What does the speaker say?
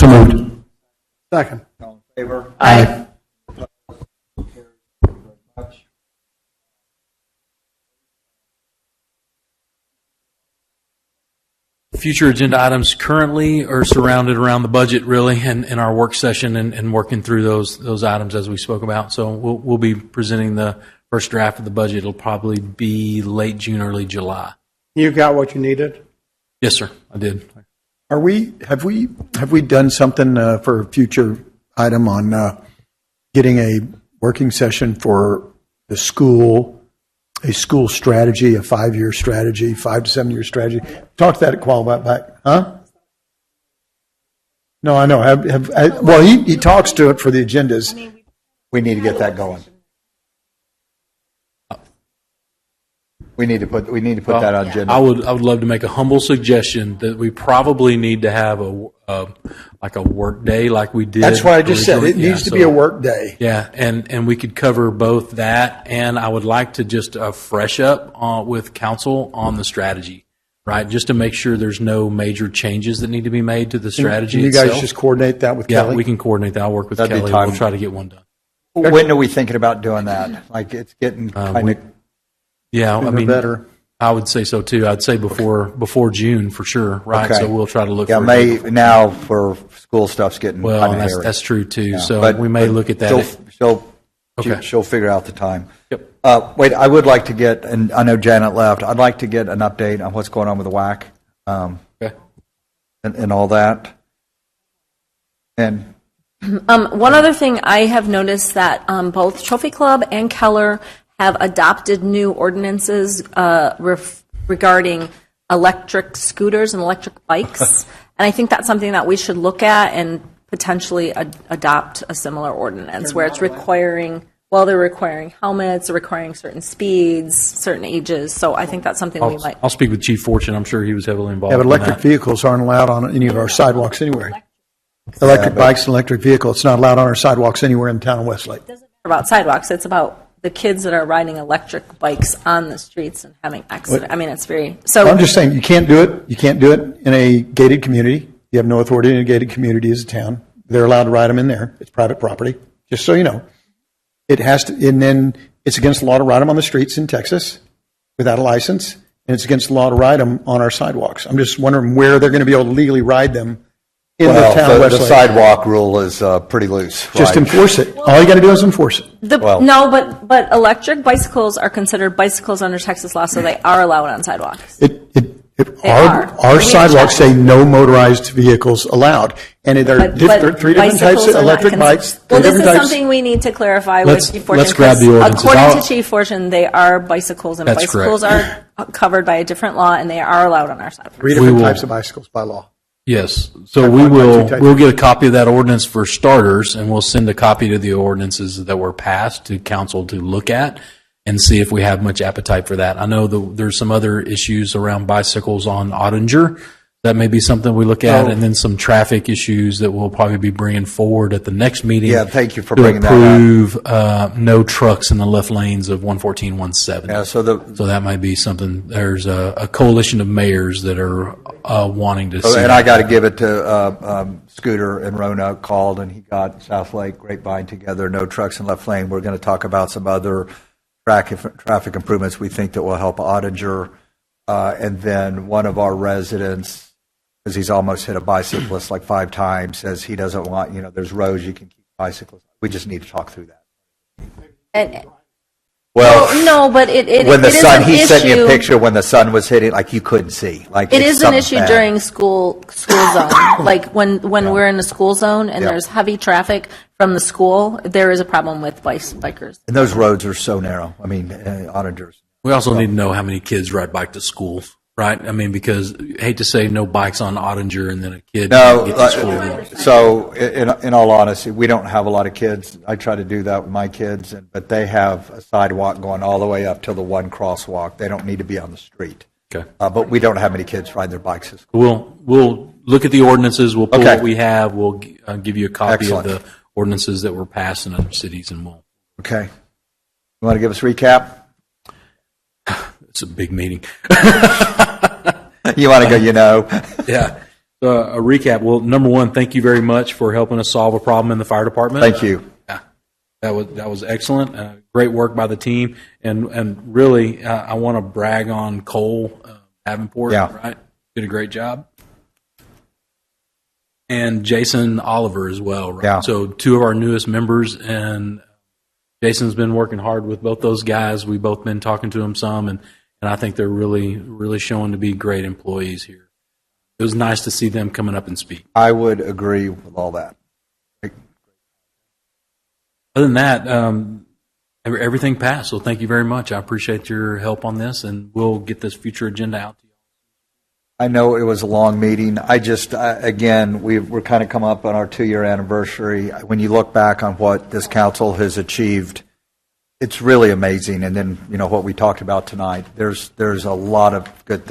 So moved. Second. All in favor? Aye. Future agenda items currently are surrounded around the budget, really, and in our work session and working through those items as we spoke about. So we'll be presenting the first draft of the budget. It'll probably be late June, early July. You got what you needed? Yes, sir, I did. Have we done something for a future item on getting a working session for the school, a school strategy, a 5-year strategy, 5 to 7 year strategy? Talked that at Qual back, huh? No, I know. Well, he talks to it for the agendas. We need to get that going. We need to put that on agenda. I would love to make a humble suggestion that we probably need to have a work day like we did. That's what I just said. originally. It needs Yeah, to be a work day. Yeah, and we could cover both that, and I would like to just fresh up with council on the strategy, right? Just to make sure there's no major changes that need to be made to the strategy Can you itself. guys just coordinate that with Yeah, Kelly? we can coordinate that. I'll work with That'd be Kelly. time. We'll try to get one done. When are we thinking about doing that? Like, it's getting kind of... Yeah, I mean, better. I would say so too. I'd say before June for sure, right? Okay. So we'll try to look. Yeah, for May now for school stuff's getting Well, kind and of hairy. that's true too. Yeah, So we may look at that. She'll figure out the time. Yep. Wait, I would like to get, and I know Janet left, I'd like to get an update on what's going on with the WAC Okay. and all that. And One other thing I have noticed that both Trophy Club and Keller have adopted new ordinances regarding electric scooters and electric bikes. And I think that's something that we should look at and potentially adopt a similar ordinance where it's requiring, they're requiring helmets, they're requiring certain speeds, certain ages. So I think that's something we might. I'll speak with Chief Fortune. I'm sure he was heavily involved. Yeah, but in electric that. vehicles aren't allowed on any of our sidewalks anywhere. Electric bikes and electric vehicles, it's not allowed on our sidewalks anywhere in the town of Westlake. It doesn't matter about sidewalks, it's about the kids that are riding electric bikes on the streets and having accidents. I mean, it's very, so. I'm just saying, you can't do it. You can't do it in a gated community. You have no authority in a gated community as a town. They're allowed to ride them in there. It's private property, just so you know. It has to, and then it's against the law to ride them on the streets in Texas without a license, and it's against the law to ride them on our sidewalks. I'm just wondering where they're going to be able to legally ride them in the town of the Westlake. sidewalk rule is pretty loose. Just right? enforce it. All you got to do is enforce it. No, but electric bicycles are considered bicycles under Texas law, so they are allowed on sidewalks. Our sidewalks say no motorized vehicles allowed, and there are three different types of electric bikes. Well, this is something we need to clarify with Chief Fortune. Let's grab the ordinances. According to Chief Fortune, they are bicycles, and That's bicycles are covered by a different law, and they are allowed on our sidewalks. Three different types of bicycles by law. Yes. So we'll get a copy of that ordinance for starters, and we'll send a copy to the ordinances that were passed to council to look at and see if we have much appetite for that. I know there's some other issues around bicycles on Ottinger. That may be something we look at, and then some traffic issues that we'll probably be bringing forward at the next meeting. Yeah, thank you for to bringing that approve no trucks in the left lanes of 114, 170. Yeah, so that might be something. There's a coalition of mayors that are wanting to see. and I got to give it to Scooter and Rona called, and he got Southlake Grapevine together. No trucks in left lane. We're going to talk about some other traffic improvements we think that will help Ottinger, and then one of our residents, because he's almost hit a bicyclist like 5 times, says he doesn't want, there's roads you can keep bicyclists. We just need to talk through that. And, Well, no, but it when the it is sun, an he sent me a issue. picture when the sun was hitting, like you couldn't see. Like It it's is an something issue bad. during school zone. Like when we're in a school zone and Yeah. there's heavy traffic from the school, there is a problem with bikers. And those roads are so narrow. I mean, Ottinger's. We also need to know how many kids ride bike to school, right? I mean, because I hate to say no bikes on Ottinger and then a kid No, gets to school. so in all honesty, we don't have a lot of kids. I try to do that with my kids, but they have a sidewalk going all the way up to the one crosswalk. They don't need to be on the street. Okay. But we don't have many kids riding their bikes to school. We'll look at the ordinances. We'll pull Okay. what we have. We'll give you a copy Excellent. of the ordinances that were passed in other cities, and we'll. Okay. You want to give us a recap? It's a big meeting. You want to go, Yeah. A recap. Well, number one, thank you very much for helping us solve a problem in the fire department. Thank you. That was excellent. Great work by the team, and really, I want to brag on Cole Davenport. Yeah. Right, did a great job, and Jason Oliver as well. Right? Yeah. So two of our newest members, and Jason's been working hard with both those guys. We've both been talking to them some, and I think they're really showing to be great employees here. It was nice to see them coming up and speak. I would agree with all that. Other than that, everything passed. So thank you very much. I appreciate your help on this, and we'll get this future agenda out to you. I know it was a long meeting. Again, we're kind of come up on our 2-year anniversary. When you look back on what this council has achieved, it's really amazing. And then, what we talked about tonight, there's a lot of good things